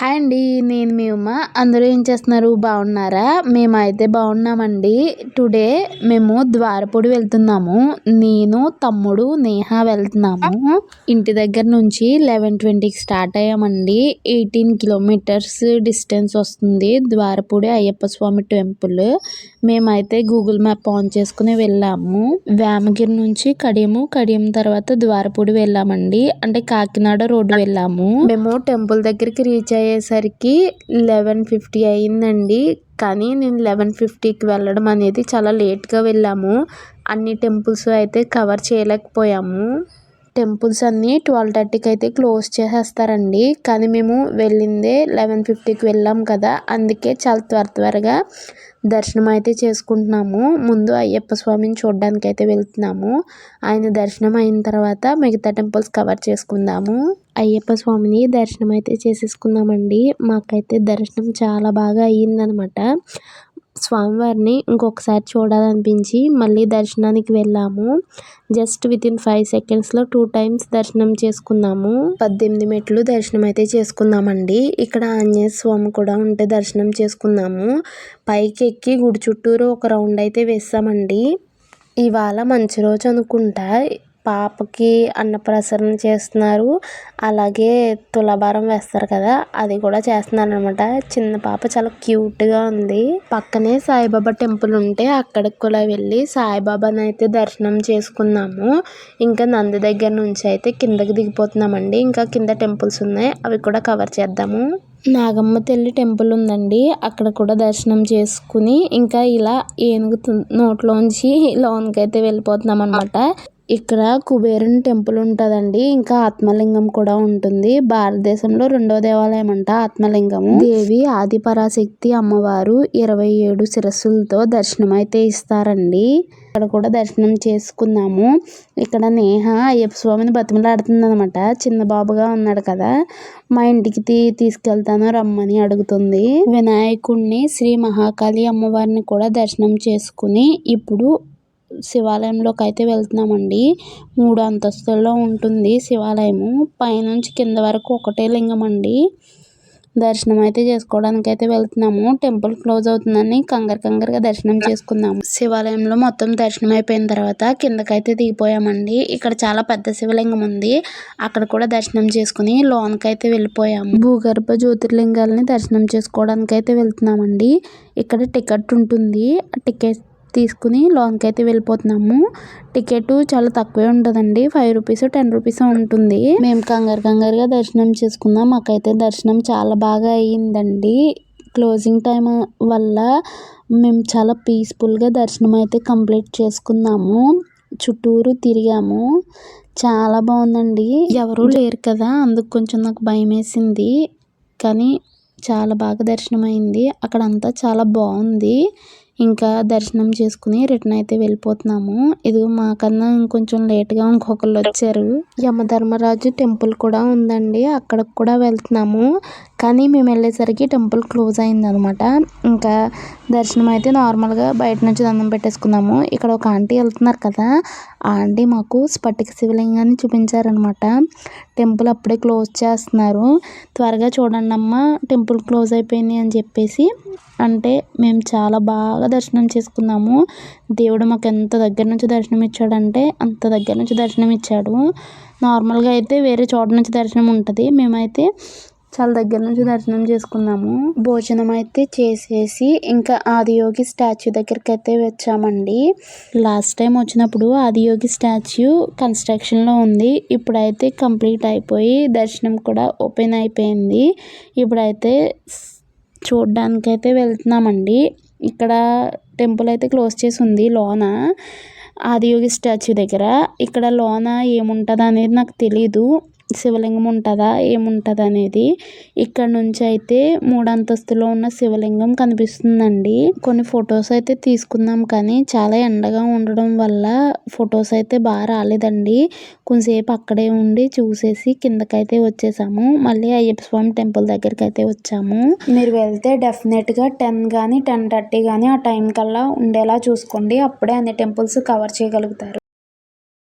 Hi అండి. నేను మీ ఉమ. అందరూ ఏం చేస్తున్నారు? బాగున్నారా? మేమైతే బాగున్నామండి. టుడే మేము ద్వారపూడి వెళ్తున్నాము. నేను, తమ్ముడు, నేహ వెళ్తున్నాము. ఇంటి దగ్గర నుంచి 11:20కి స్టార్ట్ అయ్యామండి. 18 కిలోమీటర్స్ డిస్టెన్స్ వస్తుంది ద్వారపూడి అయ్యప్ప స్వామి టెంపుల్. మేమైతే గూగుల్ మ్యాప్ ఆన్ చేసుకుని వెళ్ళాము. వేమగిరి నుంచి కడియం తర్వాత ద్వారపూడి వెళ్ళామండి. అంటే కాకినాడ రోడ్డు వెళ్ళాము. మేము టెంపుల్ దగ్గరికి రీచ్ అయ్యేసరికి 11:50 అయిందండి. కానీ నేను 11:50కి వెళ్ళడం అనేది చాలా లేట్గా వెళ్ళాము. అన్ని టెంపుల్స్ అయితే కవర్ చేయలేకపోయాము. టెంపుల్స్ అన్నీ 12:30కి అయితే క్లోజ్ చేసేస్తారండి. కానీ మేము వెళ్ళిందే 11:50కి వెళ్ళాం కదా, అందుకే చాలా త్వరగా దర్శనం అయితే చేసుకుంటున్నాము. ముందు అయ్యప్ప స్వామిని చూడడానికి అయితే వెళ్తున్నాము. ఆయన దర్శనం అయిన తర్వాత మిగతా టెంపుల్స్ కవర్ చేసుకుందాము. అయ్యప్ప స్వామిని దర్శనం అయితే చేసేసుకున్నామండి. మాకైతే దర్శనం చాలా బాగా అయ్యిందనమాట. స్వామివారిని ఇంకొకసారి చూడాలనిపించి మళ్ళీ దర్శనానికి వెళ్ళాము. జస్ట్ వితిన్ 5 సెకండ్స్లో 2 టైమ్స్ దర్శనం చేసుకున్నాము. 18 మెట్లు దర్శనం అయితే చేసుకున్నామండి. ఇక్కడ ఆంజనేయ స్వామి కూడా ఉంటే దర్శనం చేసుకున్నాము. పైకి ఎక్కి గుడి చుట్టూరు ఒక రౌండ్ అయితే వేసామండి. ఇవాళ మంచి రోజు అనుకుంటా. పాపకి అన్నప్రసరణ చేస్తున్నారు. అలాగే తులాభారం వేస్తారు కదా, అది కూడా చేస్తున్నారు అనమాట. చిన్న పాప చాలా క్యూట్గా ఉంది. పక్కనే సాయిబాబా టెంపుల్ ఉంటే అక్కడికి కూడా వెళ్ళి సాయిబాబాని అయితే దర్శనం చేసుకున్నాము. ఇంకా నంది దగ్గర నుంచి అయితే కిందకి దిగిపోతున్నామండి. ఇంకా కింద టెంపుల్స్ ఉన్నాయి, అవి కూడా కవర్ చేద్దాము. నాగమ్మ తల్లి టెంపుల్ ఉందండి, అక్కడ కూడా దర్శనం చేసుకుని ఇంకా ఇలా ఏనుగు నోట్లోంచి లోన్కి అయితే వెళ్ళిపోతున్నాం అనమాట. ఇక్కడ కుబేరుని టెంపుల్ ఉంటుందండి. ఇంకా ఆత్మలింగం కూడా ఉంటుంది. భారతదేశంలో 2వ దేవాలయం అంట ఆత్మలింగము. దేవి ఆదిపరాశక్తి అమ్మవారు 27 శిరస్సులతో దర్శనం అయితే ఇస్తారండి. ఇక్కడ కూడా దర్శనం చేసుకున్నాము. ఇక్కడ నేహ అయ్యప్ప స్వామిని బతిమలాడుతుంది అనమాట. చిన్న బాబుగా ఉన్నాడు కదా, మా ఇంటికి తీసుకెళ్తాను రమ్మని అడుగుతుంది. వినాయకుడిని, శ్రీ మహాకాళి అమ్మవారిని కూడా దర్శనం చేసుకుని ఇప్పుడు శివాలయంలోకి అయితే వెళ్తున్నామండి. 3 అంతస్తుల్లో ఉంటుంది శివాలయము. పైనుంచి కింద వరకు ఒకటే లింగం అండి. దర్శనం అయితే చేసుకోవడానికి అయితే వెళ్తున్నాము. టెంపుల్ క్లోజ్ అవుతుందని కంగారుగా దర్శనం చేసుకున్నాము. శివాలయంలో మొత్తం దర్శనం అయిపోయిన తర్వాత కిందకైతే దిగిపోయామండి. ఇక్కడ చాలా పెద్ద శివలింగం ఉంది, అక్కడ కూడా దర్శనం చేసుకుని లోనకైతే వెళ్ళిపోయాము. భూగర్భ జ్యోతిర్లింగాలని దర్శనం చేసుకోవడానికి అయితే వెళ్తున్నామండి. ఇక్కడ టికెట్ ఉంటుంది, టికెట్ తీసుకుని లోన్కి అయితే వెళ్ళిపోతున్నాము. టికెట్ చాలా తక్కువే ఉంటుందండి, 5 రూపీస్ 10 రూపీస్ ఉంటుంది. మేము కంగారుగా దర్శనం చేసుకున్నాం. మాకైతే దర్శనం చాలా బాగా అయ్యిందండి. క్లోజింగ్ టైం వల్ల మేము చాలా పీస్ఫుల్గా దర్శనం అయితే కంప్లీట్ చేసుకున్నాము. చుట్టూరు తిరిగాము, చాలా బాగుందండి. ఎవరూ లేరు కదా, అందుకు కొంచెం నాకు భయం వేసింది. కానీ చాలా బాగా దర్శనం అయింది. అక్కడంతా చాలా బాగుంది. ఇంకా దర్శనం చేసుకుని రిటర్న్ అయితే వెళ్ళిపోతున్నాము. ఇది మాకన్నా ఇంకొంచెం లేట్గా ఇంకొకళ్ళు వచ్చారు. యమధర్మరాజు టెంపుల్ కూడా ఉందండి, అక్కడికి కూడా వెళ్తున్నాము. కానీ మేము వెళ్ళేసరికి టెంపుల్ క్లోజ్ అయిందనమాట. ఇంకా దర్శనం అయితే నార్మల్గా బయట నుంచి దండం పెట్టేసుకున్నాము. ఇక్కడ ఒక ఆంటీ వెళ్తున్నారు కదా, ఆ ఆంటీ మాకు స్ఫటిక శివలింగాన్ని చూపించారనమాట. టెంపుల్ అప్పుడే క్లోజ్ చేస్తున్నారు, త్వరగా చూడండి అమ్మ టెంపుల్ క్లోజ్ అయిపోయింది అని చెప్పేసి అంటే మేము చాలా బాగా దర్శనం చేసుకున్నాము. దేవుడు మాకు ఎంత దగ్గర నుంచి దర్శనం ఇచ్చాడంటే అంత దగ్గర నుంచి దర్శనం ఇచ్చాడు. నార్మల్గా అయితే వేరే చోట నుంచి దర్శనం ఉంటుంది, మేమైతే చాలా దగ్గర నుంచి దర్శనం చేసుకున్నాము. భోజనం అయితే చేసేసి ఇంకా ఆదియోగి స్టాచ్యూ దగ్గరికి అయితే వచ్చామండి. లాస్ట్ టైం వచ్చినప్పుడు ఆదియోగి స్టాచ్యూ కన్స్ట్రక్షన్లో ఉంది, ఇప్పుడైతే కంప్లీట్ అయిపోయి దర్శనం కూడా ఓపెన్ అయిపోయింది. ఇప్పుడైతే చూడ్డానికైతే వెళ్తున్నామండి. ఇక్కడ టెంపుల్ అయితే క్లోజ్ చేసి ఉంది లోన, ఆదియోగి స్టాచ్యూ దగ్గర. ఇక్కడ లోన ఏముంటుంది అనేది నాకు తెలీదు, శివలింగం ఉంటుందా ఏముంటుంది అనేది. ఇక్కడ నుంచి అయితే 3 అంతస్తులో ఉన్న శివలింగం కనిపిస్తుందండి. కొన్ని ఫొటోస్ అయితే తీసుకున్నాం, కానీ చాలా ఎండగా ఉండడం వల్ల ఫొటోస్ అయితే బాగా రాలేదండి. కొంతసేపు అక్కడే ఉండి చూసేసి కిందకైతే వచ్చేసాము. మళ్ళీ అయ్యప్ప స్వామి టెంపుల్ దగ్గరికి అయితే వచ్చాము. మీరు వెళ్తే డెఫినెట్గా 10 కానీ 10:30 కానీ ఆ టైం కల్లా ఉండేలా చూసుకోండి, అప్పుడే అన్ని టెంపుల్స్ కవర్ చేయగలుగుతారు.